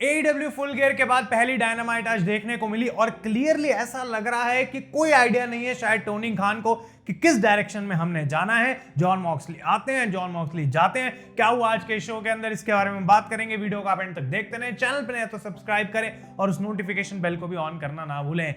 AEW full gear के बाद पहली डायनामाइट आज देखने को मिली और क्लियरली ऐसा लग रहा है कि कोई आइडिया नहीं है शायद टोनी खान को कि किस डायरेक्शन में हमने जाना है। जॉन मॉक्सली आते हैं, जॉन मॉक्सली जाते हैं, क्या हुआ आज के शो के अंदर, इसके बारे में बात करेंगे। वीडियो को आप एंड तक देखते रहें, चैनल पर नए तो सब्सक्राइब करें और उस नोटिफिकेशन बेल को भी ऑन करना ना भूलें।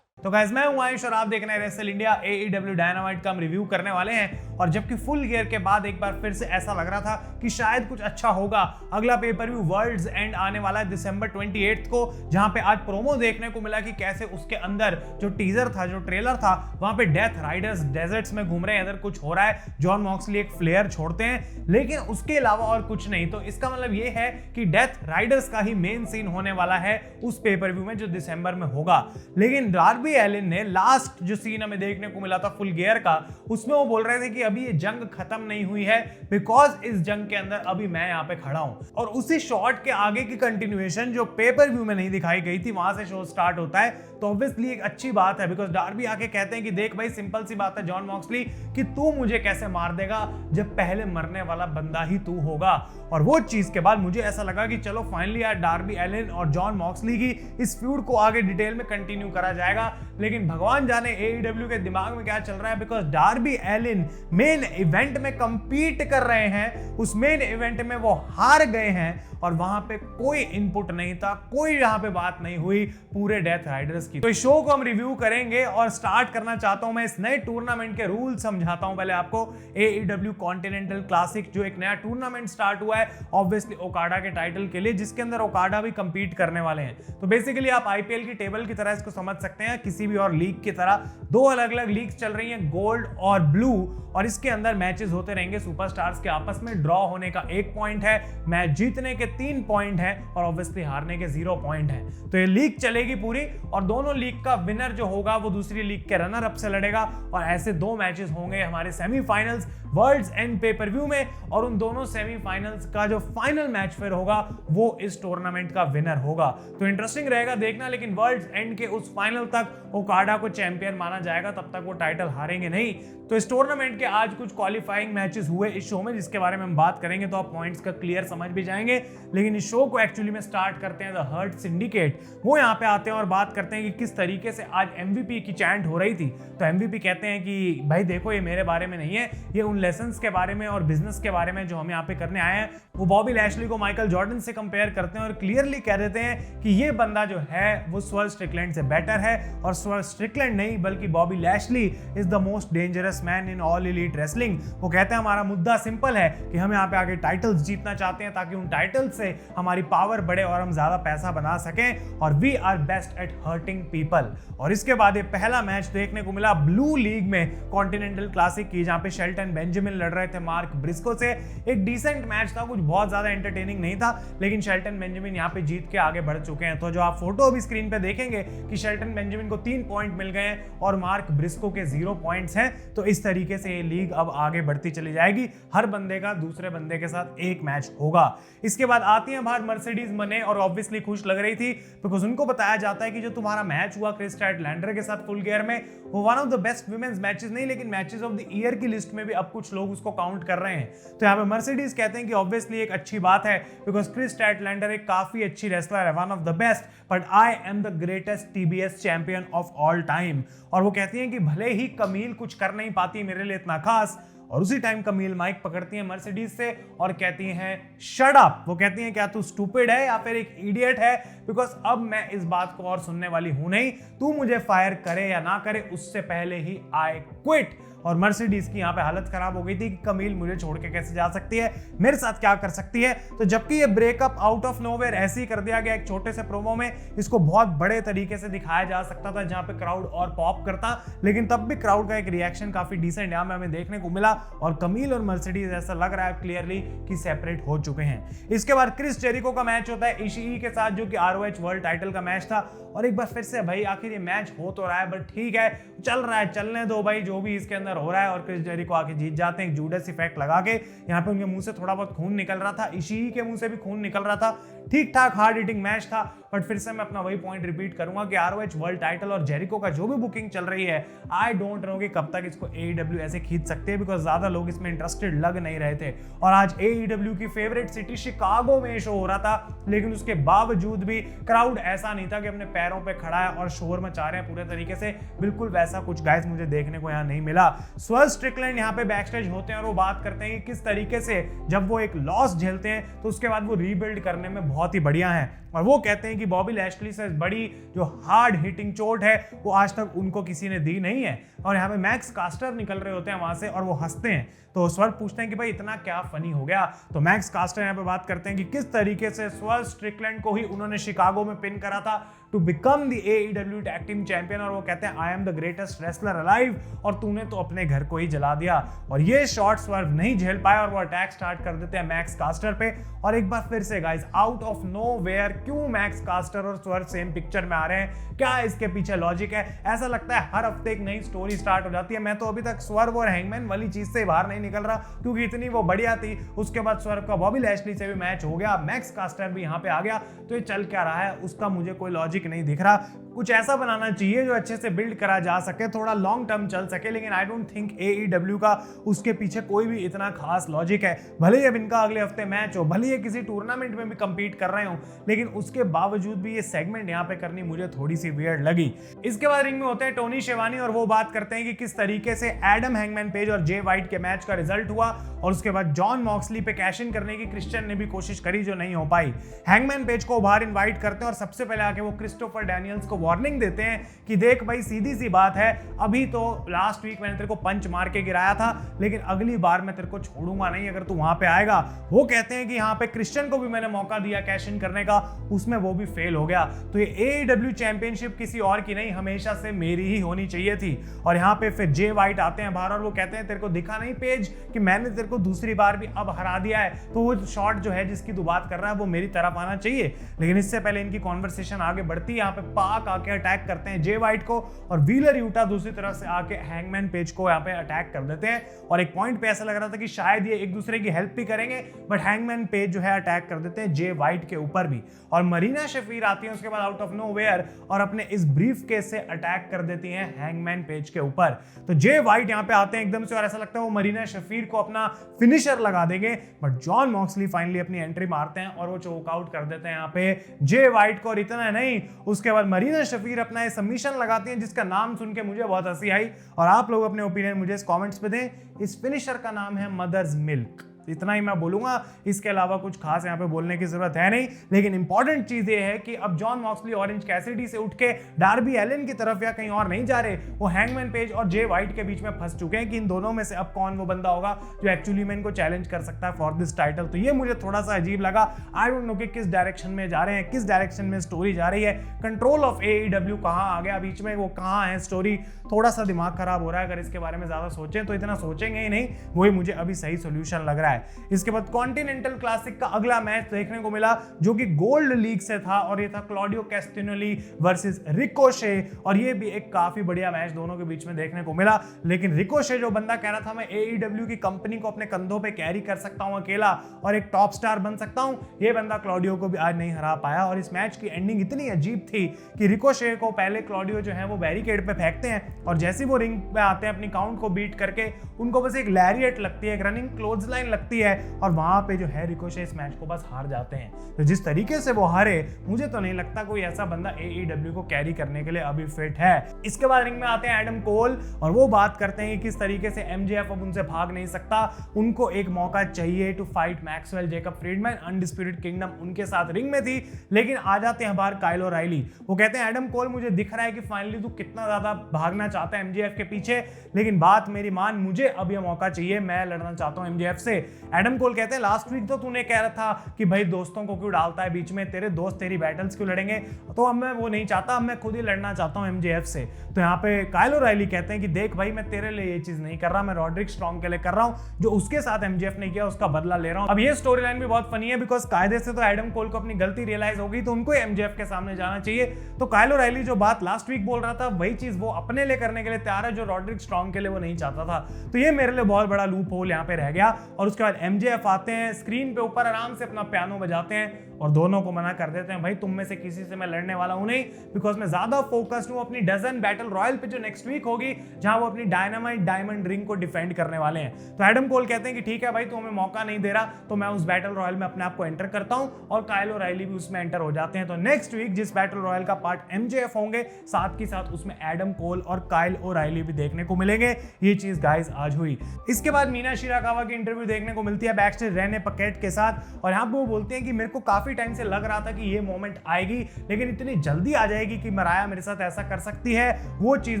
तो गाइस मैं हूं आयुष और आप देख रहे हैं रेसल इंडिया। AEW डायनामाइट का हम रिव्यू करने वाले हैं और जबकि फुल गियर के बाद एक बार फिर से ऐसा लग रहा था कि शायद कुछ अच्छा होगा। अगला पेपर व्यू वर्ल्ड्स एंड आने वाला है दिसंबर 28 को, जहां पे आज प्रोमो देखने को मिला कि कैसे उसके अंदर जो टीजर था, जो ट्रेलर था, वहां पे डेथ राइडर्स डेजर्ट्स में घूम रहे हैं, इधर कुछ हो रहा है, जॉन मॉक्सली एक फ्लेयर छोड़ते हैं, लेकिन उसके अलावा और कुछ नहीं। तो इसका मतलब ये है कि डेथ राइडर्स का ही मेन सीन होने वाला है उस पेपर व्यू में जो दिसंबर में होगा। लेकिन डार्बी एलिन ने लास्ट जो सीन हमें देखने को मिला था फुल गियर का, उसमें वो बोल रहे थे कि अभी ये जंग खत्म नहीं हुई है, बिकॉज इस जंग के अंदर अभी मैं यहाँ पे खड़ा हूं। और उसी शॉट के आगे की कंटिन्यूएशन जो पेपर व्यू में नहीं दिखाई गई थी, वहां से शो स्टार्ट होता है। तो ऑब्वियसली एक अच्छी बात है, बिकॉज डार्बी आके कहते हैं कि देख भाई, सिंपल सी बात है जॉन मॉक्सली, कि तू मुझे कैसे मार देगा जब पहले मरने वाला बंदा ही तू होगा। और वो चीज के बाद मुझे ऐसा लगा कि चलो फाइनली यार डार्बी एलिन और जॉन मॉक्सली की इस फ्यूड को आगे डिटेल में कंटिन्यू करा जाएगा। लेकिन भगवान जाने AEW के दिमाग में क्या चल रहा है, because Darby Allin main event में कंपीट कर रहे हैं, उस मेन इवेंट में वो हार गए हैं और वहां पे कोई इनपुट नहीं था, कोई यहां पे बात नहीं हुई पूरे डेथ राइडर्स की। तो इस शो को हम रिव्यू करेंगे और स्टार्ट करना चाहता हूं मैं इस नए टूर्नामेंट के रूल समझाता हूं पहले आपको। AEW कॉन्टिनेंटल क्लासिक जो एक नया टूर्नामेंट स्टार्ट हुआ है ऑब्वियसली ओकाडा के टाइटल के लिए, जिसके अंदर ओकाडा भी कंपीट करने वाले हैं। तो बेसिकली आप IPL की टेबल की तरह इसको समझ सकते हैं, किसी भी और लीग की तरह। दो अलग अलग लीग्स चल रही हैं, गोल्ड और ब्लू, और इसके अंदर मैचेस होते रहेंगे सुपरस्टार्स के आपस में। ड्रॉ होने का 1 पॉइंट है, मैच जीतने के 3 पॉइंट है और ऑब्वियसली हारने के 0 पॉइंट है। तो ये लीग चलेगी पूरी और दोनों लीग का विनर जो होगा वो दूसरी लीग के रनर अप से लड़ेगा और ऐसे 2 मैचेस होंगे हमारे semifinals Worlds End pay per view में, और उन दोनों सेमीफाइनल्स का जो फाइनल मैच फिर होगा वो इस टूर्नामेंट का विनर होगा। तो इंटरेस्टिंग रहेगा देखना। लेकिन वर्ल्ड्स एंड के उस फाइनल तक ओकाडा को चैंपियन माना जाएगा, तब तक वो टाइटल हारेंगे नहीं। तो इस टूर्नामेंट के आज कुछ क्वालिफाइंग मैचेस हुए इस शो में, जिसके बारे में हम बात करेंगे, तो आप पॉइंट्स का क्लियर समझ भी जाएंगे। लेकिन इस शो को एक्चुअली में स्टार्ट करते हैं द हर्ट सिंडिकेट। वो यहाँ पे आते हैं और बात करते हैं कि किस तरीके से आज MVP की चैंट हो रही थी। तो MVP कहते हैं कि भाई देखो, ये मेरे बारे में नहीं है, ये उन लेसन्स के बारे में और बिजनेस के बारे में जो हम यहाँ पे करने आए हैं। वो बॉबी लैशली को माइकल जॉर्डन से कंपेयर करते हैं और क्लियरली कह देते हैं कि ये बंदा जो है वो स्वर्ल स्ट्रिकलैंड से बेटर है, और स्वर्ल स्ट्रिकलैंड नहीं बल्कि Bobby Lashley is the most dangerous man in all elite wrestling. वो कहते हैं हमारा मुद्दा सिंपल है कि हम यहाँ पे आगे टाइटल्स जीतना चाहते हैं, ताकि उन टाइटल्स से हमारी पावर बढ़े और हम ज्यादा पैसा बना सकें, और we are best at hurting people. और इसके बाद ये पहला मैच देखने को मिला ब्लू लीग में कॉन्टिनेंटल क्लासिक की, जहां पे शेल्टन बेंजामिन लड़ रहे थे मार्क ब्रिस्को से। एक डिसेंट मैच था, कुछ बहुत ज्यादा एंटरटेनिंग नहीं था, लेकिन शेल्टन बेंजामिन यहाँ पे जीत के आगे बढ़ चुके हैं। तो जो आप फोटो अभी स्क्रीन पे देखेंगे कि शेल्टन बेंजामिन को 3 पॉइंट मिल गए हैं और मार्क ब्रिस्को के 0 पॉइंट्स हैं। तो इस तरीके से ये लीग अब आगे बढ़ती चली जाएगी, हर बंदे का दूसरे बंदे के साथ एक मैच होगा। इसके बाद आती है बाहर मर्सिडीज मने, और ऑब्वियसली खुश लग रही थी बिकॉज उनको बताया जाता है कि जो तुम्हारा मैच हुआ क्रिस स्टैटलैंडर के साथ फुल गियर में, वो one of the best women's matches नहीं, लेकिन मैचेस ऑफ द ईयर की लिस्ट में भी अब कुछ लोग उसको काउंट कर रहे हैं। तो यहाँ पे मर्सिडीज कहते हैं कि ऑब्वियसली एक अच्छी बात है, बिकॉज क्रिस स्टैटलैंडर एक काफी अच्छी रेसलर है, one of the best, but I am the greatest TBS champion of all time. और वो कहती हैं कि भले ही कमील कुछ कर नहीं पाती मेरे लिए इतना खास, और उसी टाइम कमील माइक पकड़ती है मर्सिडीज से और कहती हैं शट अप। वो कहती हैं क्या तू स्टूपिड है या फिर एक इडियट है, बिकॉज अब मैं इस बात को और सुनने वाली हूं नहीं, तू मुझे फायर करे या ना करे उससे पहले ही आई क्विट। और मर्सिडीज की यहाँ पे हालत खराब हो गई थी कि कमील मुझे छोड़ के कैसे जा सकती है, मेरे साथ क्या कर सकती है। तो जबकि ये ब्रेकअप आउट ऑफ नोवेयर ऐसे ही कर दिया गया एक छोटे से प्रोमो में, इसको बहुत बड़े तरीके से दिखाया जा सकता था जहां पे क्राउड और पॉप करता, लेकिन तब भी क्राउड का एक रिएक्शन काफी डिसेंट यहाँ में हमें देखने को मिला। और कमील और मर्सिडीज ऐसा लग रहा है क्लियरली कि सेपरेट हो चुके हैं। इसके बाद क्रिस जेरिको का मैच होता है इशिई के साथ, जो कि ROH वर्ल्ड टाइटल का मैच था। और एक बार फिर से भाई आखिर ये मैच हो तो रहा है, बट ठीक है चल रहा है, चलने दो भाई जो भी इसके अंदर हो रहा है। और क्रिस जेरिको आके जीत जाते हैं जूडस इफेक्ट लगा के। यहाँ पे उनके मुंह से थोड़ा बहुत खून निकल रहा था, इशिई के मुंह से भी खून निकल रहा था। ठीक ठाक हार्ड हिटिंग मैच था बट फिर से मैं अपना वही पॉइंट रिपीट करूंगा कि ROH वर्ल्ड टाइटल और जेरिको का जो भी बुकिंग चल रही है, आई डोंट नो कि कब तक इसको AEW ऐसे खींच सकते हैं, बिकॉज ज्यादा लोग इसमें इंटरेस्टेड लग नहीं रहे थे। और आज AEW की फेवरेट सिटी शिकागो में शो हो रहा था, लेकिन उसके बावजूद भी क्राउड ऐसा नहीं था कि अपने पैरों पे खड़ा है और शोर मचा रहे हैं पूरे तरीके से। बिल्कुल वैसा कुछ गाइस मुझे देखने को यहाँ नहीं मिला। स्वर्ल स्ट्रिकलैंड यहाँ पे बैकस्टेज होते हैं और वो बात करते हैं कि किस तरीके से जब वो एक लॉस झेलते हैं तो उसके बाद वो रीबिल्ड करने में बहुत ही बढ़िया है। और वो कहते हैं कि बॉबी लैशली से बड़ी जो हार्ड हिटिंग चोट है वो आज तक उनको किसी ने दी नहीं है। और यहाँ पे मैक्स कास्टर निकल रहे होते हैं वहां से और वो हंसते हैं, तो स्वर्ल पूछते हैं कि भाई इतना क्या फनी हो गया। तो मैक्स कास्टर यहाँ पे बात करते हैं कि किस तरीके से स्वर्ल स्ट्रिकलैंड को ही उन्होंने शिकागो में पिन करा था to become the AEW tag team champion. और वो कहते हैं I am the greatest wrestler alive, और तूने तो अपने घर को ही जला दिया। और ये शॉट स्वर्व नहीं झेल पाए और वो अटैक स्टार्ट कर देते हैं मैक्स कास्टर पे। और एक बार फिर से गाइस, आउट ऑफ नोवेयर क्यों मैक्स कास्टर और स्वर्व सेम पिक्चर में आ रहे हैं, क्या इसके पीछे लॉजिक है? ऐसा लगता है हर हफ्ते एक नई स्टोरी स्टार्ट हो जाती है। मैं तो अभी तक स्वर्व और हैंगमैन वाली चीज से बाहर नहीं निकल रहा, क्योंकि इतनी वो बढ़िया थी। उसके बाद स्वर्व का बॉबी लैशली से भी मैच हो गया, मैक्स कास्टर भी यहाँ पे आ गया, तो ये चल क्या रहा है उसका मुझे कोई लॉजिक नहीं दिख रहा। कुछ ऐसा बनाना चाहिए जो अच्छे से बिल्ड करा जा सके, थोड़ा लॉन्ग टर्म चल सके, लेकिन आई डोंट थिंक AEW का उसके पीछे कोई भी इतना खास लॉजिक है। भले ही अब इनका अगले हफ्ते मैच हो, भले ही किसी टूर्नामेंट में भी कंपीट कर रहे हो, लेकिन उसके बावजूद भी ये सेगमेंट यहाँ पे करनी मुझे थोड़ी सी वियर्ड लगी। इसके बाद रिंग में होते हैं टोनी शेवानी और वो बात करते हैं कि किस तरीके से एडम हैंगमैन पेज और जे वाइट के मैच का रिजल्ट हुआ, और उसके बाद जॉन मॉक्सली पे कैश इन करने की क्रिश्चियन ने भी कोशिश करी जो नहीं हो पाई। हैंगमैन पेज को बाहर इनवाइट करते हैं और सबसे पहले आके वो क्रिस्टोफर डैनियल्स को वार्निंग देते हैं कि देख भाई, सीधी सी बात है, अभी तो लास्ट वीक मैंने तेरे को पंच मार के गिराया था, लेकिन अगली बार मैं तेरे को छोड़ूंगा नहीं अगर तू वहां पे आएगा। वो कहते हैं कि यहाँ पे क्रिश्चियन को भी मैंने मौका दिया कैश इन करने का, उसमें वो भी फेल हो गया। तो ये AEW चैंपियनशिप किसी और की नहीं, हमेशा से मेरी ही होनी चाहिए थी। और यहाँ पे फिर जे वाइट आते हैं बाहर और वो कहते हैं तेरे को दिखा नहीं पेज कि मैंने तेरे को दूसरी बार भी अब हरा दिया है, तो वो शॉट जो है जिसकी तू बात कर रहा है वो मेरी तरफ आना चाहिए। लेकिन इससे पहले इनकी कॉन्वर्सेशन आगे बढ़ती है, यहाँ पे पाक आके अटैक करते हैं जे वाइट को, और व्हीलर यूटा दूसरी तरफ से आके हैंगमैन पेज को यहाँ पे अटैक कर देते हैं। और एक पॉइंट पे ऐसा लग रहा था कि शायद ये एक दूसरे की हेल्प भी करेंगे, बट हैंगमैन पेज जो है अटैक कर देते हैं जे वाइट के ऊपर भी। और मरीना शफीर आती है उसके बाद आउट ऑफ नोवेयर और अपने इस ब्रीफ केस से अटैक कर देती हैं हैंगमैन पेज के ऊपर। तो जे वाइट यहाँ पे आते हैं एकदम से और ऐसा लगता है वो मरीना शफीर को अपना फिनिशर लगा देंगे, बट जॉन मॉक्सली फाइनली अपनी एंट्री मारते हैं और वो चोक आउट कर देते हैं यहाँ पे जे वाइट को। और इतना नहीं, उसके बाद मरीना शफीर अपना सबमिशन लगाती हैं जिसका नाम सुन के मुझे बहुत हंसी आई, और आप लोग अपने ओपिनियन मुझे इस कमेंट्स पे दें। इस फिनिशर का नाम है मदर्स मिल्क। इतना ही मैं बोलूंगा, इसके अलावा कुछ खास यहाँ पे बोलने की जरूरत है नहीं। लेकिन इंपॉर्टेंट चीज ये है कि अब जॉन मॉक्सली ऑरेंज कैसिडी से उठ के डार्बी एलन की तरफ या कहीं और नहीं जा रहे, वो हैंगमैन पेज और जे वाइट के बीच में फंस चुके हैं कि इन दोनों में से अब कौन वो बंदा होगा जो एक्चुअली में इनको चैलेंज कर सकता है फॉर दिस टाइटल। तो ये मुझे थोड़ा सा अजीब लगा। आई डोंट नो कि किस डायरेक्शन में जा रहे हैं, किस डायरेक्शन में स्टोरी जा रही है। कंट्रोल ऑफ AEW कहाँ आ गया बीच में, वो कहाँ है स्टोरी, थोड़ा सा दिमाग खराब हो रहा है। अगर इसके बारे में ज्यादा सोचें तो इतना सोचेंगे ही नहीं, वही मुझे अभी सही सोल्यूशन लग रहा है। इसके बाद कॉन्टिनेंटल क्लासिक का अगला मैच देखने को मिला जो कि गोल्ड लीग से था, और ये था क्लॉडियो कैस्टिनोली वर्सेस रिकोशे। और ये भी एक काफी बढ़िया मैच दोनों के बीच में देखने को मिला। लेकिन रिकोशे जो बंदा कह रहा था मैं AEW की कंपनी को अपने कंधों पे कैरी कर सकता हूं अकेला और एक टॉप स्टार बन सकता हूं, ये बंदा क्लॉडियो को भी आज नहीं हरा पाया। और इस मैच की एंडिंग इतनी अजीब थी कि रिकोशे को पहले क्लॉडियो जो है वो बैरिकेड पे फेंकते हैं, और जैसे वो रिंग पे आते हैं अपनी काउंट को बीट करके उनको बस एक लैरिएट लगती है, एक रनिंग क्लोथलाइन लगती है, और वहां पे जो है रिकोशे इस मैच को बस हार जाते हैं। तो जिस तरीके से वो हारे, मुझे तो नहीं लगता कोई ऐसा बंदा AEW को कैरी करने के लिए अभी फिट है। इसके बाद रिंग में आते हैं एडम कोल और वो बात करते हैं कि किस तरीके से MJF अब उनसे भाग नहीं सकता, उनको एक मौका चाहिए to fight Maxwell Jacob Friedman. Undisputed Kingdom उनके साथ रिंग में थी, लेकिन आ जाते हैं बाहर काइल ओराइली। वो कहते हैं एडम कोल मुझे दिख रहा है कि फाइनली तू कितना ज्यादा भागना चाहता है MJF के पीछे, लेकिन बात मेरी मान, मुझे अब ये मौका चाहिए, मैं लड़ना चाहता हूं MJF से। एडम कोल कहते हैं लास्ट वीक तो तूने कह रहा था कि भाई दोस्तों को क्यों डालता है बीच में, तेरे दोस्त तेरी बैटल्स क्यों लड़ेंगे, तो अब मैं वो नहीं चाहता, अब मैं खुद ही लड़ना चाहता हूं MJF से। तो यहाँ पे काइल ओराइली कहते हैं कि देख भाई, मैं तेरे लिए ये चीज नहीं कर रहा, मैं रॉड्रिक स्ट्रॉन्ग के लिए कर रहा हूं, जो उसके साथ MJF ने किया उसका बदला ले रहा हूं। अब ये स्टोरी लाइन भी बहुत फनी है, बिकॉज कायदे से तो एडम कोल को अपनी गलती रियलाइज हो गई, तो उनको MJF के सामने जाना चाहिए। तो काइल ओराइली जो बात लास्ट वीक बोल रहा था, वही चीज वो अपने लिए करने के लिए तैयार है जो रॉड्रिक स्ट्रॉन्ग के लिए वो नहीं चाहता था। तो ये मेरे लिए बहुत बड़ा लूप होल यहाँ पे रह गया। और उसके बाद MJF आते हैं, स्क्रीन पे ऊपर आराम से अपना पियानो बजाते हैं और दोनों को मना कर देते हैं भाई तुम में से किसी से मैं लड़ने वाला हूं नहीं, बिकॉज मैं ज्यादा फोकस्ड हूं अपनी डजन बैटल रॉयल पे जो नेक्स्ट वीक होगी, जहां वो अपनी डायनामाइट डायमंड रिंग को डिफेंड करने वाले हैं। तो एडम कोल कहते हैं कि ठीक है भाई, तू हमें मौका नहीं दे रहा तो मैं उस बैटल रॉयल में अपने आप को एंटर करता हूं, और काइल ओराइली भी उसमें एंटर हो जाते हैं। तो नेक्स्ट वीक जिस बैटल रॉयल का पार्ट MJF होंगे, साथ के साथ उसमें एडम कोल और काइल ओराइली भी देखने को मिलेंगे। ये चीज गाइस आज हुई। इसके बाद मीना शिराकावा की इंटरव्यू देखने को मिलती है बैकस्टेज रेने पकेट के साथ, और यहाँ पे वो बोलते हैं कि मेरे को काफी टाइम से लग रहा था कि ये मोमेंट आएगी, लेकिन इतनी जल्दी आ जाएगी कि मराया मेरे साथ ऐसा कर सकती है, वो चीज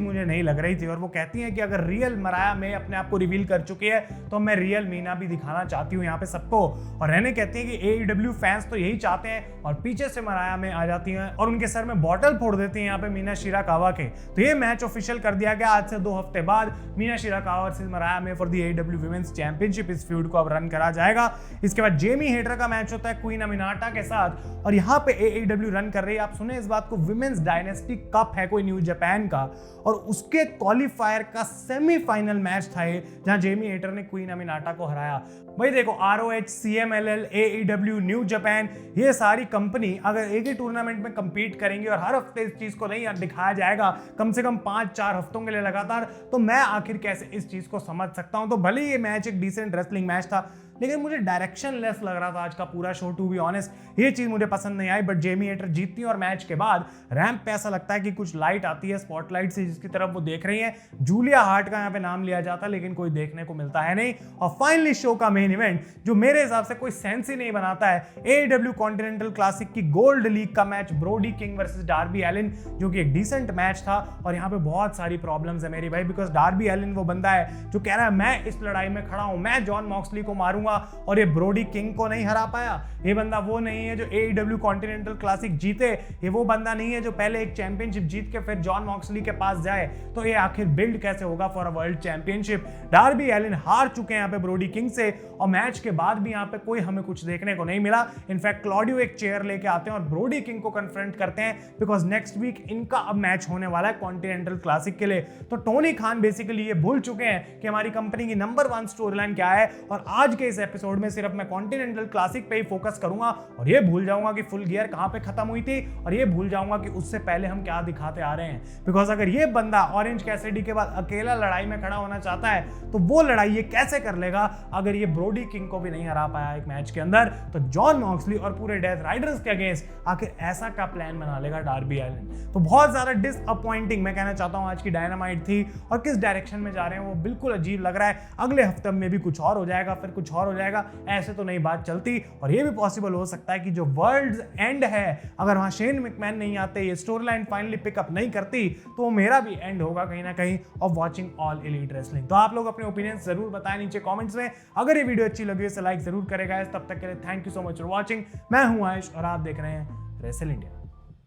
मुझे नहीं लग रही थी। और वो कहती हैं कि अगर रियल मराया में अपने आप को रिवील कर चुकी है तो मैं रियल मीना भी दिखाना चाहती हूँ यहाँ पे सबको। और रेने कहती है कि AEW फैंस तो यही चाहते हैं, और पीछे से मराया में आ जाती हैं और उनके सर में बॉटल फोड़ देती हैं यहाँ पे मीना शिराकावा के। तो ये मैच ऑफिशियल कर दिया गया। आज से 2 हफ्ते बाद मीना शिराकावा वर्सेस मराया में for the AEW women's championship इस फ्यूड को अब रन करा जाएगा। इसके बाद जेमी हेटर का मैच होता है क्वीन अमिनाटा के साथ, और यहाँ पे AEW रन कर रही है, आप सुने इस बात को, वुमेन्स डायनेस्टी कप है कोई न्यू जापान का, और उसके क्वालिफायर का सेमीफाइनल मैच था ये, जहां जेमी हेटर ने क्वीन अमिनाटा को हराया। भाई देखो, ROH, CMLL, AEW, new Japan, ये सारी कंपनी अगर एक ही टूर्नामेंट में कंपीट करेंगी और हर हफ्ते इस चीज को नहीं दिखाया जाएगा कम से कम 5-4 हफ्तों के लिए लगातार, तो मैं आखिर कैसे इस चीज को समझ सकता हूं। तो भले ये मैच एक डिसेंट रेसलिंग मैच था, लेकिन मुझे डायरेक्शन लेस लग रहा था आज का पूरा शो, टू बी ऑनेस्ट। ये चीज मुझे पसंद नहीं आई। बट जेमी हेटर जीतती है और मैच के बाद रैंप पे ऐसा लगता है कि कुछ लाइट आती है स्पॉटलाइट से, जिसकी तरफ वो देख रही है। जूलिया हार्ट का यहाँ पे नाम लिया जाता, लेकिन कोई देखने को मिलता है नहीं। और फाइनली शो का मेन इवेंट, जो मेरे हिसाब से कोई सेंस ही नहीं बनाता है, AEW कॉन्टिनेंटल क्लासिक की गोल्ड लीग का match Brody King versus Darby Allin, जो कि एक डिसेंट मैच था। और यहाँ पे बहुत सारी प्रॉब्लम्स है मेरी भाई, बिकॉज डार्बी एलिन वो बंदा है जो कह रहा है मैं इस लड़ाई में खड़ा हूं, मैं जॉन मॉक्सली को मारूंगा, और ये ब्रोडी किंग को नहीं हरा पाया। ये बंदा वो नहीं है जो AEW कॉन्टिनेंटल क्लासिक जीते, ये वो बंदा नहीं है जो पहले एक चैंपियनशिप जीत के फिर जॉन मॉक्सली के पास जाए। तो ये आखिर बिल्ड कैसे होगा for a world championship. Darby Allin हार चुके हैं यहाँ पे ब्रोडी किंग से, और मैच के बाद भी यहाँ पे कोई हमें कुछ देखने को नहीं मिला। इनफैक्ट क्लॉडियो एक चेयर लेके आते हैं और ब्रोडी किंग को कन्फ्रंट करते हैं, बिकॉज नेक्स्ट वीक इनका अब मैच होने वाला है कॉन्टिनेंटल क्लासिक के लिए। तो टोनी खान बेसिकली ये भूल चुके हैं कि हमारी कंपनी की नंबर 1 स्टोरी लाइन क्या है, और आज के इस एपिसोड में सिर्फ मैं कॉन्टिनेंटल क्लासिक पे ही फोकस करूंगा, और ये भूल जाऊंगा कि फुल गियर कहां पे खत्म हुई थी, और ये भूल जाऊंगा कि उससे पहले हम क्या दिखाते आ रहे हैं। बिकॉज अगर ये बंदा ऑरेंज कैसिडी के बाद अकेला लड़ाई में खड़ा होना चाहता है, तो वो लड़ाई ये कैसे कर लेगा अगर ये ब्रोडी किंग को भी नहीं हरा पाया एक मैच के अंदर। तो जॉन मॉक्सली और पूरे डेथ राइडर्स के अगेंस्ट आखिर ऐसा क्या प्लान बना लेगा डार्बी एलिन। तो बहुत ज्यादा डिसअपॉइंटिंग मैं कहना चाहता हूं आज की डायनामाइट थी, और किस डायरेक्शन में जा रहे हैं वो बिल्कुल अजीब लग रहा है। अगले हफ्ते में भी कुछ और हो जाएगा, फिर कुछ और हो जाएगा, ऐसे तो नहीं बात चलती। और ये भी पॉसिबल हो सकता है कि जो वर्ल्ड्स एंड है, अगर वहां शेन मैकमैन नहीं आते, ये स्टोरी लाइन फाइनली पिकअप नहीं करती, तो मेरा भी एंड होगा कहीं ना कहीं of watching all elite wrestling. तो आप लोग अपने ओपिनियन जरूर बताएं नीचे कमेंट्स में। अगर ये वीडियो अच्छी लगी है तो लाइक जरूर करेगा। तब तक के लिए thank you so much for watching. मैं हूं आयुष और आप देख रहे हैं रेसल इंडिया।